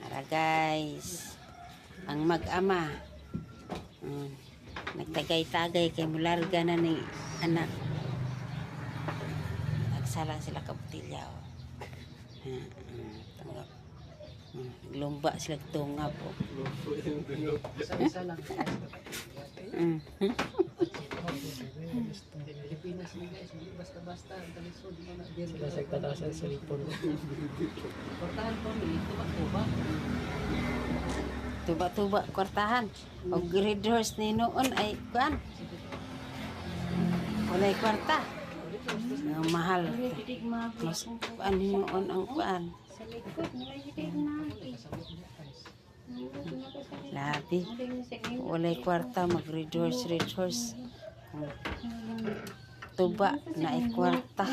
Para guys, ang mag-ama. Nagtagay-tagay kay mularga na ni anak. Nagsalang sila kabutilyaw. Tanggap. Lumba sila tungap. Isa lang. Pilipinas ni guys, basta-basta ang talisod mo na din. Sila sa tatasan sa lipon. Portahan ko ni tuba-tuba. Tuba-tuba kwartahan. O grade horse ni noon ay kuan. Walay kwarta. Ang mahal. Mas kuan ni noon ang kuan. Sa likod, nalagay na. Labi. Walay kwarta mag red horse. Tuba na ay kwarta.